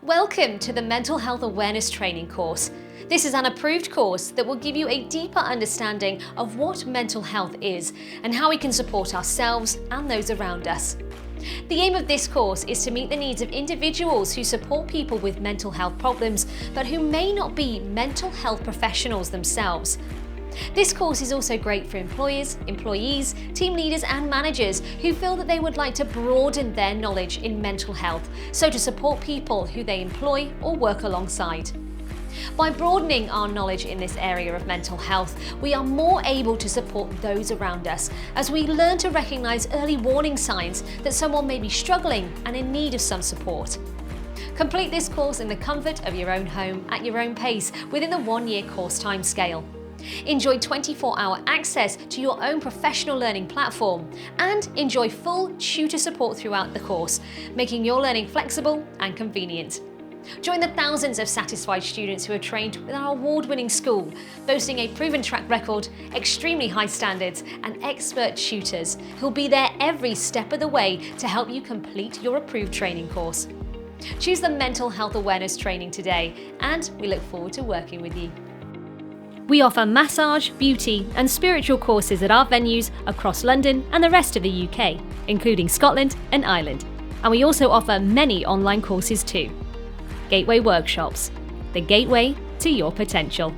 Welcome to the Mental Health Awareness Training course. This is an approved course that will give you a deeper understanding of what mental health is and how we can support ourselves and those around us. The aim of this course is to meet the needs of individuals who support people with mental health problems, but who may not be mental health professionals themselves. This course is also great for employers, employees, team leaders and managers who feel that they would like to broaden their knowledge in mental health, so to support people who they employ or work alongside. By broadening our knowledge in this area of mental health, we are more able to support those around us as we learn to recognise early warning signs that someone may be struggling and in need of some support. Complete this course in the comfort of your own home at your own pace within the 1-year course timescale. Enjoy 24-hour access to your own professional learning platform and enjoy full tutor support throughout the course, making your learning flexible and convenient. Join the thousands of satisfied students who are trained with our award-winning school, boasting a proven track record, extremely high standards and expert tutors who'll be there every step of the way to help you complete your approved training course. Choose the Mental Health Awareness Training today, and we look forward to working with you. We offer massage, beauty and spiritual courses at our venues across London and the rest of the UK, including Scotland and Ireland. And we also offer many online courses too. Gateway Workshops, the gateway to your potential.